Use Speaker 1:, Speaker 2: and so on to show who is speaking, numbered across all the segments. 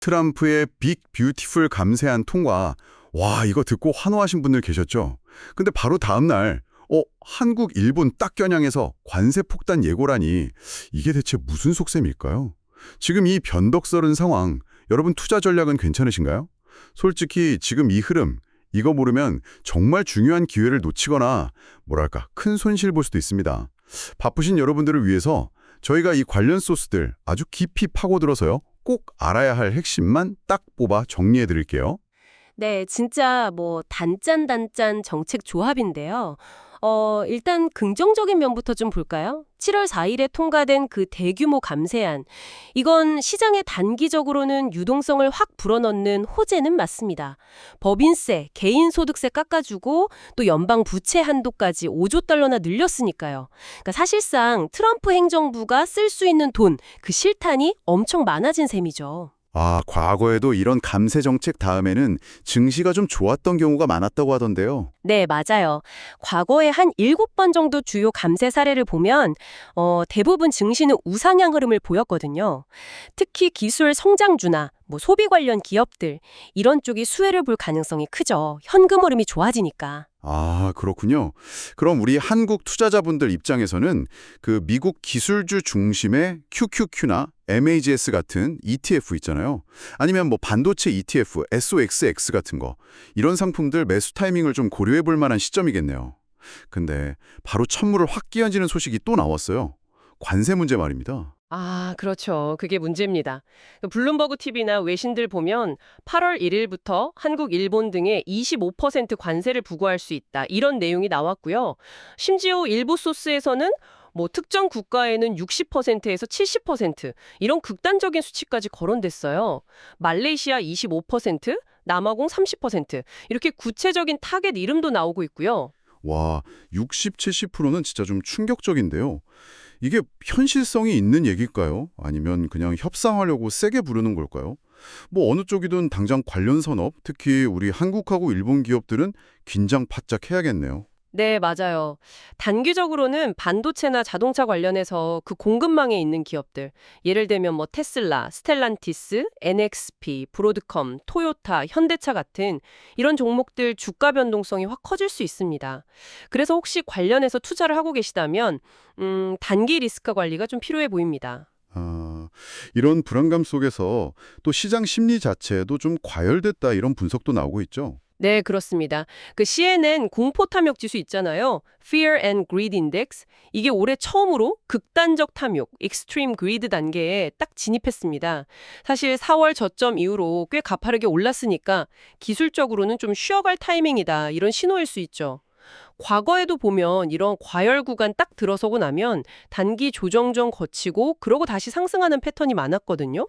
Speaker 1: 트럼프의 빅 뷰티풀 감세안 통과. 와, 이거 듣고 환호하신 분들 계셨죠? 근데 바로 다음 날 한국, 일본 딱 겨냥해서 관세 폭탄 예고라니 이게 대체 무슨 속셈일까요? 지금 이 변덕스러운 상황, 여러분 투자 전략은 괜찮으신가요? 솔직히 지금 이 흐름, 이거 모르면 정말 중요한 기회를 놓치거나 뭐랄까 큰 손실 볼 수도 있습니다. 바쁘신 여러분들을 위해서 저희가 이 관련 소스들 아주 깊이 파고들어서요. 꼭 알아야 할 핵심만 딱 뽑아 정리해 드릴게요.
Speaker 2: 네, 진짜 뭐 단짠단짠 정책 조합인데요. 일단 긍정적인 면부터 좀 볼까요? 7월 4일에 통과된 그 대규모 감세안. 이건 시장에 단기적으로는 유동성을 확 불어넣는 호재는 맞습니다. 법인세, 개인소득세 깎아주고 또 연방 부채 한도까지 5조 달러나 늘렸으니까요. 그러니까 사실상 트럼프 행정부가 쓸 수 있는 돈, 그 실탄이 엄청 많아진 셈이죠.
Speaker 1: 과거에도 이런 감세 정책 다음에는 증시가 좀 좋았던 경우가 많았다고 하던데요.
Speaker 2: 네, 맞아요. 과거에 한 7번 정도 주요 감세 사례를 보면 대부분 증시는 우상향 흐름을 보였거든요. 특히 기술 성장주나 소비 관련 기업들, 이런 쪽이 수혜를 볼 가능성이 크죠. 현금 흐름이 좋아지니까.
Speaker 1: 그렇군요. 그럼 우리 한국 투자자분들 입장에서는 그 미국 기술주 중심의 QQQ나 MAGS 같은 ETF 있잖아요. 아니면 반도체 ETF, SOXX 같은 거. 이런 상품들 매수 타이밍을 좀 고려해 볼 만한 시점이겠네요. 근데 바로 찬물을 확 끼얹는 소식이 또 나왔어요. 관세 문제 말입니다.
Speaker 2: 그렇죠. 그게 문제입니다. 블룸버그 TV나 외신들 보면 8월 1일부터 한국, 일본 등에 25% 관세를 부과할 수 있다. 이런 내용이 나왔고요. 심지어 일부 소스에서는 특정 국가에는 60%에서 70% 이런 극단적인 수치까지 거론됐어요. 말레이시아 25%, 남아공 30% 이렇게 구체적인 타겟 이름도 나오고 있고요.
Speaker 1: 와, 60, 70%는 진짜 좀 충격적인데요. 이게 현실성이 있는 얘기일까요? 아니면 그냥 협상하려고 세게 부르는 걸까요? 어느 쪽이든 당장 관련 산업, 특히 우리 한국하고 일본 기업들은 긴장 바짝 해야겠네요.
Speaker 2: 네, 맞아요. 단기적으로는 반도체나 자동차 관련해서 그 공급망에 있는 기업들, 예를 들면 테슬라, 스텔란티스, NXP, 브로드컴, 토요타, 현대차 같은 이런 종목들 주가 변동성이 확 커질 수 있습니다. 그래서 혹시 관련해서 투자를 하고 계시다면 단기 리스크 관리가 좀 필요해 보입니다.
Speaker 1: 이런 불안감 속에서 또 시장 심리 자체도 좀 과열됐다 이런 분석도 나오고 있죠.
Speaker 2: 네, 그렇습니다. 그 CNN 공포 탐욕 지수 있잖아요. Fear and Greed Index. 이게 올해 처음으로 극단적 탐욕, Extreme Greed 단계에 딱 진입했습니다. 사실 4월 저점 이후로 꽤 가파르게 올랐으니까 기술적으로는 좀 쉬어갈 타이밍이다. 이런 신호일 수 있죠. 과거에도 보면 이런 과열 구간 딱 들어서고 나면 단기 조정 좀 거치고 그러고 다시 상승하는 패턴이 많았거든요.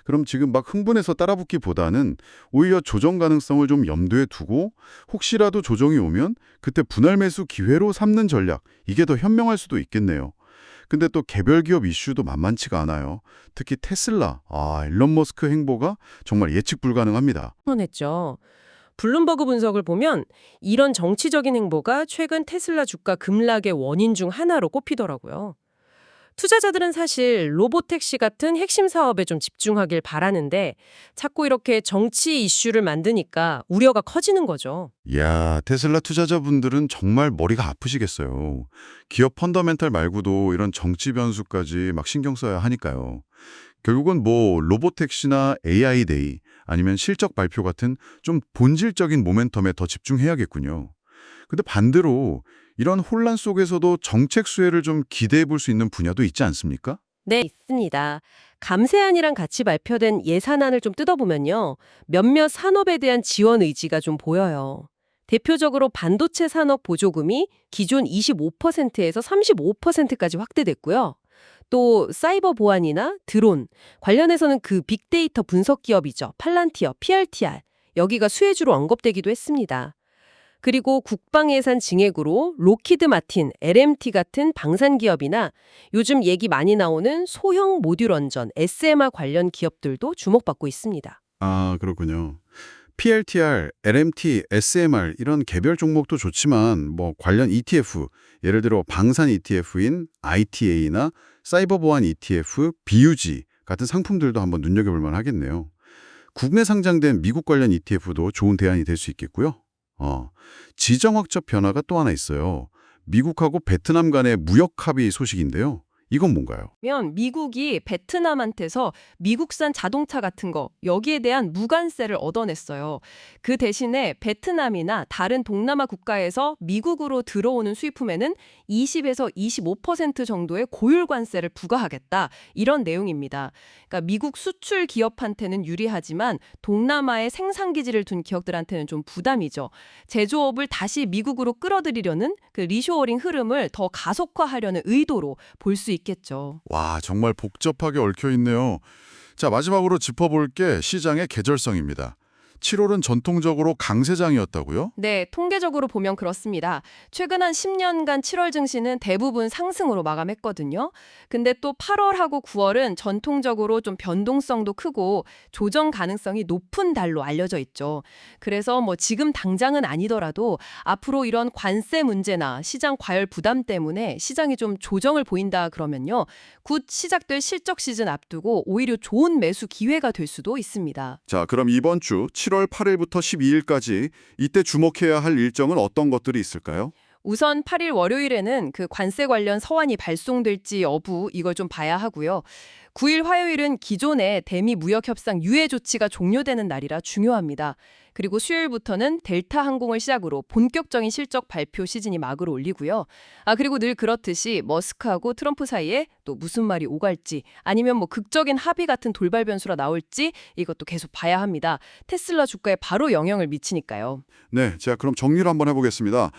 Speaker 1: 그럼 지금 막 흥분해서 따라붙기보다는 오히려 조정 가능성을 좀 염두에 두고 혹시라도 조정이 오면 그때 분할 매수 기회로 삼는 전략, 이게 더 현명할 수도 있겠네요. 근데 또 개별 기업 이슈도 만만치가 않아요. 특히 테슬라, 일론 머스크 행보가 정말 예측 불가능합니다.
Speaker 2: 했죠. 블룸버그 분석을 보면 이런 정치적인 행보가 최근 테슬라 주가 급락의 원인 중 하나로 꼽히더라고요. 투자자들은 사실 로보택시 같은 핵심 사업에 좀 집중하길 바라는데 자꾸 이렇게 정치 이슈를 만드니까 우려가 커지는 거죠.
Speaker 1: 이야, 테슬라 투자자분들은 정말 머리가 아프시겠어요. 기업 펀더멘탈 말고도 이런 정치 변수까지 막 신경 써야 하니까요. 결국은 로보택시나 AI 데이 아니면 실적 발표 같은 좀 본질적인 모멘텀에 더 집중해야겠군요. 근데 반대로 이런 혼란 속에서도 정책 수혜를 좀 기대해 볼 수 있는 분야도 있지 않습니까?
Speaker 2: 네, 있습니다. 감세안이랑 같이 발표된 예산안을 좀 뜯어보면요. 몇몇 산업에 대한 지원 의지가 좀 보여요. 대표적으로 반도체 산업 보조금이 기존 25%에서 35%까지 확대됐고요. 또 사이버 보안이나 드론 관련해서는 그 빅데이터 분석 기업이죠. 팔란티어, PRTR. 여기가 수혜주로 언급되기도 했습니다. 그리고 국방 예산 증액으로 로키드 마틴, LMT 같은 방산 기업이나 요즘 얘기 많이 나오는 소형 모듈 원전, SMR 관련 기업들도 주목받고 있습니다.
Speaker 1: 그렇군요. PLTR, LMT, SMR 이런 개별 종목도 좋지만 관련 ETF, 예를 들어 방산 ETF인 ITA나 사이버 보안 ETF, BUG 같은 상품들도 한번 눈여겨볼 만 하겠네요. 국내 상장된 미국 관련 ETF도 좋은 대안이 될 수 있겠고요. 지정학적 변화가 또 하나 있어요. 미국하고 베트남 간의 무역 합의 소식인데요. 이건 뭔가요?
Speaker 3: 면 미국이 베트남한테서 미국산 자동차 같은 거 여기에 대한 무관세를 얻어냈어요. 그 대신에 베트남이나 다른 동남아 국가에서 미국으로 들어오는 수입품에는 20에서 25% 정도의 고율 관세를 부과하겠다. 이런 내용입니다. 그러니까 미국 수출 기업한테는 유리하지만 동남아에 생산 기지를 둔 기업들한테는 좀 부담이죠. 제조업을 다시 미국으로 끌어들이려는 그 리쇼어링 흐름을 더 가속화하려는 의도로 볼 수 있겠죠.
Speaker 1: 와, 정말 복잡하게 얽혀 있네요. 자, 마지막으로 짚어볼 게 시장의 계절성입니다. 7월은 전통적으로 강세장이었다고요?
Speaker 3: 네, 통계적으로 보면 그렇습니다. 최근 한 10년간 7월 증시는 대부분 상승으로 마감했거든요. 근데 또 8월하고 9월은 전통적으로 좀 변동성도 크고 조정 가능성이 높은 달로 알려져 있죠. 그래서 뭐 지금 당장은 아니더라도 앞으로 이런 관세 문제나 시장 과열 부담 때문에 시장이 좀 조정을 보인다 그러면요. 곧 시작될 실적 시즌 앞두고 오히려 좋은 매수 기회가 될 수도 있습니다.
Speaker 1: 자, 그럼 이번 주 7월 8일부터 12일까지 이때 주목해야 할 일정은 어떤 것들이 있을까요?
Speaker 3: 우선 8일 월요일에는 그 관세 관련 서한이 발송될지 여부 이걸 좀 봐야 하고요. 9일 화요일은 기존의 대미 무역협상 유예 조치가 종료되는 날이라 중요합니다. 그리고 수요일부터는 델타 항공을 시작으로 본격적인 실적 발표 시즌이 막을 올리고요. 그리고 늘 그렇듯이 머스크하고 트럼프 사이에 또 무슨 말이 오갈지 아니면 뭐 극적인 합의 같은 돌발 변수가 나올지 이것도 계속 봐야 합니다. 테슬라 주가에 바로 영향을 미치니까요.
Speaker 1: 네, 자, 그럼 정리를 한번 해보겠습니다.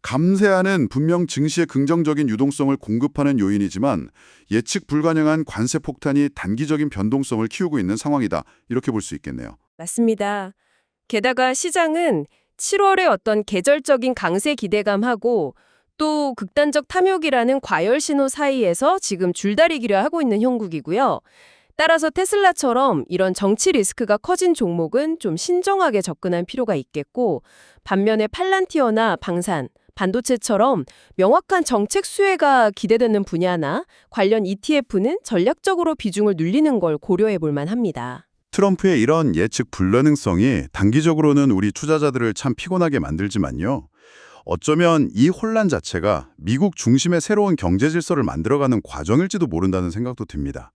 Speaker 1: 감세안은 분명 증시의 긍정적인 유동성을 공급하는 요인이지만 예측 불가능한 관세 폭탄이 단기적인 변동성을 키우고 있는 상황이다. 이렇게 볼 수 있겠네요.
Speaker 2: 맞습니다. 게다가 시장은 7월의 어떤 계절적인 강세 기대감하고 또 극단적 탐욕이라는 과열 신호 사이에서 지금 줄다리기를 하고 있는 형국이고요. 따라서 테슬라처럼 이런 정치 리스크가 커진 종목은 좀 신중하게 접근할 필요가 있겠고, 반면에 팔란티어나 방산, 반도체처럼 명확한 정책 수혜가 기대되는 분야나 관련 ETF는 전략적으로 비중을 늘리는 걸 고려해 볼 만합니다.
Speaker 1: 트럼프의 이런 예측 불가능성이 단기적으로는 우리 투자자들을 참 피곤하게 만들지만요. 어쩌면 이 혼란 자체가 미국 중심의 새로운 경제 질서를 만들어가는 과정일지도 모른다는 생각도 듭니다.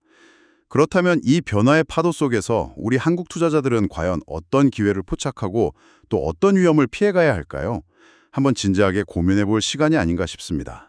Speaker 1: 그렇다면 이 변화의 파도 속에서 우리 한국 투자자들은 과연 어떤 기회를 포착하고 또 어떤 위험을 피해가야 할까요? 한번 진지하게 고민해 볼 시간이 아닌가 싶습니다.